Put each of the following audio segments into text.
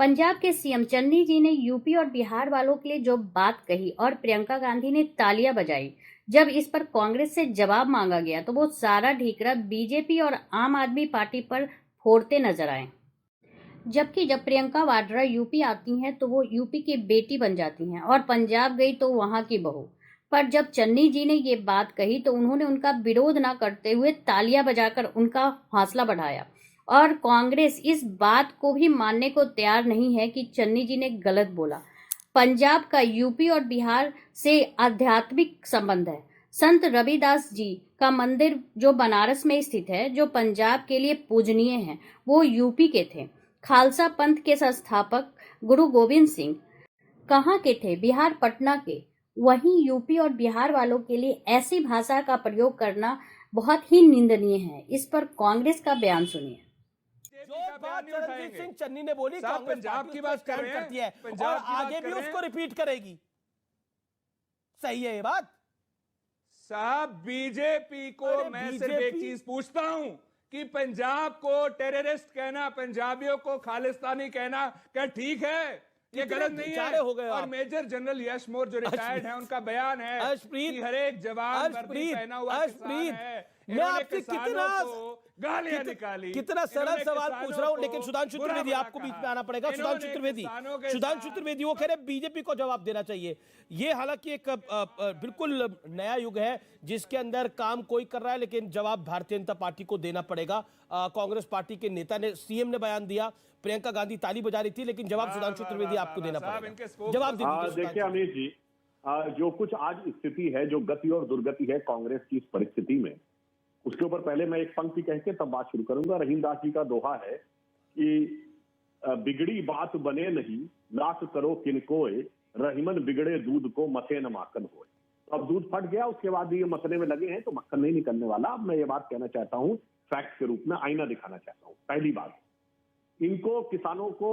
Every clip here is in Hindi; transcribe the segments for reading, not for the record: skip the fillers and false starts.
पंजाब के सीएम चन्नी जी ने यूपी और बिहार वालों के लिए जो बात कही और प्रियंका गांधी ने तालियां बजाई। जब इस पर कांग्रेस से जवाब मांगा गया तो वो सारा ढीकरा बीजेपी और आम आदमी पार्टी पर फोड़ते नजर आए। जबकि जब प्रियंका वाड्रा यूपी आती हैं तो वो यूपी की बेटी बन जाती हैं और पंजाब गई तो वहां की बहू। पर जब चन्नी जी ने ये बात कही तो उन्होंने उनका विरोध न करते हुए तालियां बजाकर उनका हौसला बढ़ाया। और कांग्रेस इस बात को भी मानने को तैयार नहीं है कि चन्नी जी ने गलत बोला। पंजाब का यूपी और बिहार से आध्यात्मिक संबंध है। संत रविदास जी का मंदिर जो बनारस में स्थित है, जो पंजाब के लिए पूजनीय है, वो यूपी के थे। खालसा पंथ के संस्थापक गुरु गोविंद सिंह कहाँ के थे? बिहार पटना के। वहीं यूपी और बिहार वालों के लिए ऐसी भाषा का प्रयोग करना बहुत ही निंदनीय है। इस पर कांग्रेस का बयान सुनिए। जो बात चरणजीत सिंह चन्नी ने बोली, कांग्रेस पंजाब की बात कर रहे हैं, करती है और आगे भी उसको रिपीट करेगी। सही है ये बात साहब। बीजेपी को मैं सिर्फ एक चीज पूछता हूं कि पंजाब को टेररिस्ट कहना, पंजाबियों को खालिस्तानी कहना क्या ठीक है? ये गलत नहीं है। हो गए और मेजर जनरल यश मोर जो रिटायर्ड है, उनका बयान है कि हर एक जवान वर्दी पहना हुआ किसान है। मैं आपसे गालियां निकाली। कितना सरल सवाल पूछ रहा हूं, लेकिन सुधांशु त्रिवेदी आपको बीच में आना पड़ेगा। सुधांशु त्रिवेदी वो कह रहे बीजेपी को जवाब देना चाहिए। ये हालांकि एक बिल्कुल नया युग है जिसके अंदर काम कोई कर रहा है, लेकिन जवाब भारतीय जनता पार्टी को देना पड़ेगा। कांग्रेस पार्टी के नेता ने, सीएम ने बयान दिया, प्रियंका गांधी ताली बजा रही थी, लेकिन जवाब सुधांशु त्रिवेदी आपको देना पड़ेगा। जवाब दीजिए। देखिए अमित जी, जो कुछ आज स्थिति है, जो गति और दुर्गति है कांग्रेस की इस परिस्थिति में, उसके ऊपर पहले मैं एक पंक्ति कह के तब बात शुरू करूंगा। रहीम दास जी का दोहा है कि बिगड़ी बात बने नहीं, लाख करो किनकोए, रहीमन बिगड़े दूध को मथे न माखन होए। अब दूध फट गया, उसके बाद ये मसले में लगे हैं तो मक्खन नहीं निकलने वाला। अब मैं ये बात कहना चाहता हूं, फैक्ट के रूप में आईना दिखाना चाहता हूं। पहली बात, इनको किसानों को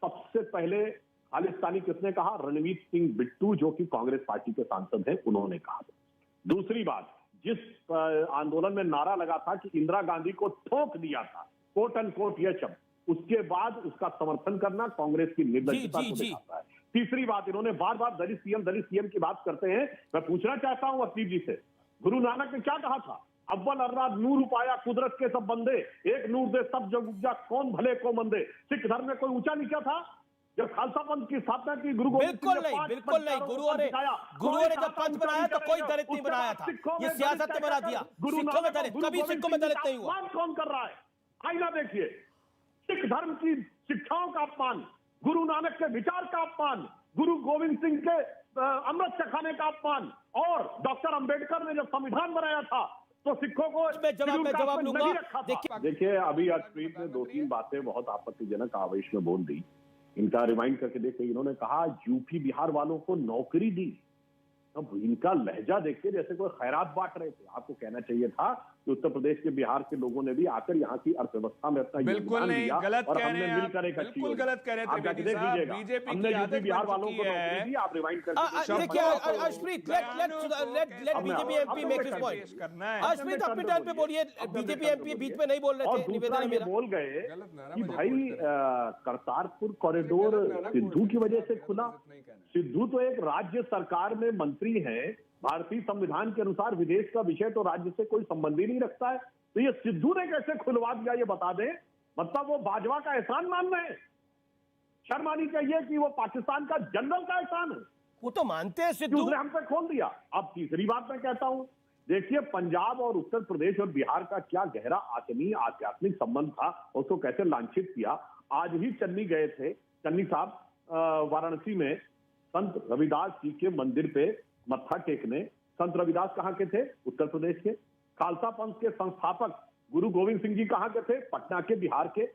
सबसे पहले खालिस्तानी किसने कहा? रणवीर सिंह बिट्टू, जो कि कांग्रेस पार्टी के सांसद हैं, उन्होंने कहा। दूसरी बात, जिस आंदोलन में नारा लगा था कि इंदिरा गांधी को ठोक दिया था, कोट एंड कोट यह शब्द, उसके बाद उसका समर्थन करना कांग्रेस की निर्दयता को दिखाता है। तीसरी बात, इन्होंने बार बार दलित सीएम की बात करते हैं। मैं पूछना चाहता हूं असीफ जी से, गुरु नानक ने क्या कहा था? अव्वल अर्राद नूर उपाया कुदरत के सब बंदे, एक नूर दे सब जग उपजा, कौन भले को मंदे। सिख धर्म में कोई ऊंचा नीचा था? जब खालसा पंथ की स्थापना की गुरु गोविंद सिंह ने बिल्कुल नहीं। गुरुओं ने जब पंथ बनाया तो कोई दलित नहीं बनाया था, ये सियासत ने बना दिया। सिखों में दलित, कभी सिखों में दलित नहीं हुआ। कौन कर रहा है? आईना देखिए, सिख धर्म की शिक्षाओं का अपमान, गुरु नानक के विचार का अपमान, गुरु गोविंद सिंह के अमृत चखाने का अपमान, और डॉक्टर अंबेडकर ने जब संविधान बनाया था तो सिखों को जवाब लूंगा। देखिए अभी अर्शप्रीत ने दो तीन बातें बहुत आपत्तिजनक आवेश में बोल दी। इनका रिमाइंड करके देखिए, इन्होंने कहा यूपी बिहार वालों को नौकरी दी। अब इनका लहजा देखिए जैसे कोई खैरात बांट रहे थे। आपको कहना चाहिए था कि उत्तर प्रदेश के बिहार के लोगों ने भी आकर यहाँ की अर्थव्यवस्था में अपना योगदान दिया और हमने मिलकर एक अच्छी बिल्कुल गलत कह रहे थे। देख लीजिएगा, हमने यूपी बिहार वालों को नौकरी दी। आप रिवाइंड करके देखिए Arshpreet, let BJP MP make his point. Arshpreet अपने टाइम पे बोलिए, बीजेपी एमपी बीच में नहीं बोल रहे थे। निवेदन है मेरा, बोल गए कि भाई करतारपुर कॉरिडोर सिद्धू की वजह से खुला। सिद्धू तो एक राज्य सरकार में मंत्री है। भारतीय संविधान के अनुसार विदेश का विषय तो राज्य से कोई संबंध ही नहीं रखता है, तो ये सिद्धू ने कैसे खुलवा दिया ये बता दें। मतलब वो बाजवा का एहसान मान रहे हैं। शर्म आनी चाहिए कि वो पाकिस्तान का जनरल का एहसान है। वो तो मानते हैं सिद्धू ने हमसे खोल दिया। अब तीसरी बात मैं कहता हूं, देखिए पंजाब और उत्तर प्रदेश और बिहार का क्या गहरा आत्मीय आध्यात्मिक संबंध था, उसको कैसे लांछित किया। आज ही चन्नी गए थे, चन्नी साहब वाराणसी में संत रविदास जी के मंदिर पे मत्था टेकने। संत रविदास कहां के थे? उत्तर प्रदेश के। खालसा पंथ के संस्थापक गुरु गोविंद सिंह जी कहां के थे? पटना के, बिहार के।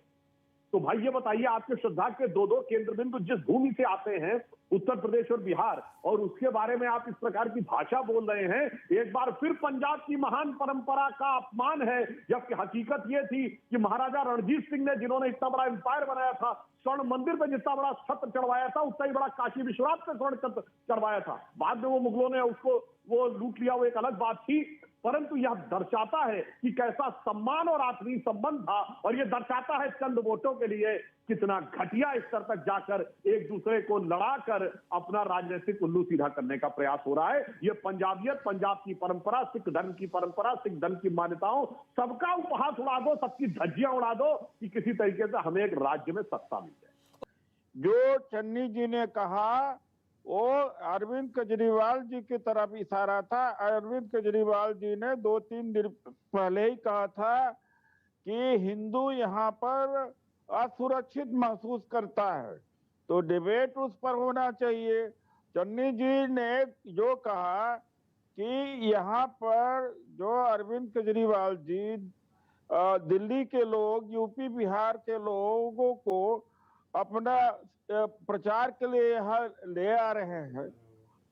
तो भाई ये बताइए, आपके श्रद्धा के दो दो केंद्र बिंदु जिस भूमि से आते हैं, उत्तर प्रदेश और बिहार, और उसके बारे में आप इस प्रकार की भाषा बोल रहे हैं। एक बार फिर पंजाब की महान परंपरा का अपमान है, जबकि हकीकत ये थी कि महाराजा रणजीत सिंह ने, जिन्होंने इतना बड़ा एम्पायर बनाया था, स्वर्ण मंदिर पे जितना बड़ा छत्र चढ़वाया था, उतना ही बड़ा काशी विश्वनाथ पे स्वर्ण छत्र चढ़वाया था। बाद में वो मुगलों ने उसको वो लूट लिया, वो एक अलग बात थी। परंतु यह दर्शाता है कि कैसा सम्मान और आत्मीय संबंध था, और यह दर्शाता है चंद वोटों के लिए कितना घटिया स्तर तक जाकर एक दूसरे को लड़ाकर अपना राजनीतिक उल्लू सीधा करने का प्रयास हो रहा है। यह पंजाबियत, पंजाब की परंपरा, सिख धर्म की परंपरा, सिख धर्म की मान्यताओं, सबका उपहास उड़ा दो, सबकी धज्जियां उड़ा दो कि किसी तरीके से हमें एक राज्य में सत्ता मिल जाए। जो चन्नी जी ने कहा वो अरविंद केजरीवाल जी की तरफ इशारा था। अरविंद केजरीवाल जी ने 2-3 दिन पहले ही कहा था कि हिंदू यहाँ पर असुरक्षित महसूस करता है, तो डिबेट उस पर होना चाहिए। चन्नी जी ने जो कहा कि यहाँ पर जो अरविंद केजरीवाल जी दिल्ली के लोग, यूपी बिहार के लोगों को अपना प्रचार के लिए यहाँ ले आ रहे हैं,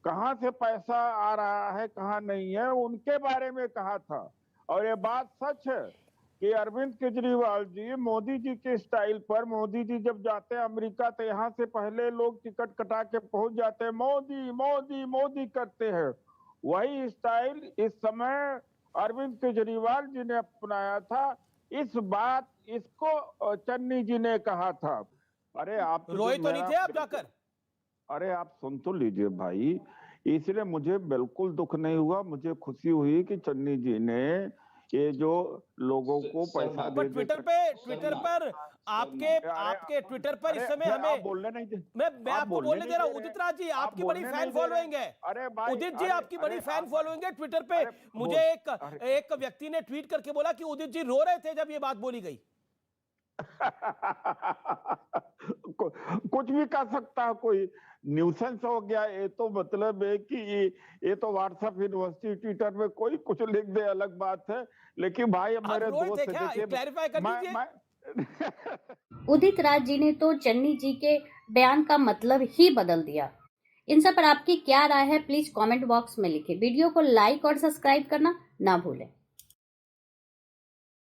कहाँ से पैसा आ रहा है कहाँ नहीं है, उनके बारे में कहा था। और ये बात सच है कि अरविंद केजरीवाल जी मोदी जी के स्टाइल पर, मोदी जी जब जाते हैं अमेरिका तो यहाँ से पहले लोग टिकट कटा के पहुंच जाते हैं, मोदी मोदी मोदी करते हैं। वही स्टाइल इस समय अरविंद केजरीवाल जी ने अपनाया था। इसको चन्नी जी ने कहा था। अरे आप रोए तो नहीं थे आप जाकर? अरे आप सुन तो लीजिए भाई, इसलिए मुझे बिल्कुल दुख नहीं हुआ, मुझे खुशी हुई कि चन्नी जी ने ये जो लोगों को पैसा दे ट्विटर पर आपके ट्विटर पर इस समय हमें बोलने नहीं दे, मैं आपको बोलने दे रहा हूँ। उदित राज जी, आपकी बड़ी फैन फॉलोइंग है। अरे भाई, उदित जी, आपकी बड़ी फैन फॉलोइंग है ट्विटर पे। मुझे एक व्यक्ति ने ट्वीट करके बोला कि उदित जी रो रहे थे जब ये बात बोली गई। कुछ भी कर सकता है कोई, न्यूसेंस हो गया। ये तो मतलब है कि ये तो व्हाट्सएप यूनिवर्सिटी ट्विटर में कोई कुछ लिख दे अलग बात है, लेकिन भाई मेरे दोस्त क्लैरिफाई कर दीजिए। उदित राज जी ने तो चन्नी जी के बयान का मतलब ही बदल दिया। इन सब पर आपकी क्या राय है, प्लीज कमेंट बॉक्स में लिखें। वीडियो को लाइक और सब्सक्राइब करना ना भूलें।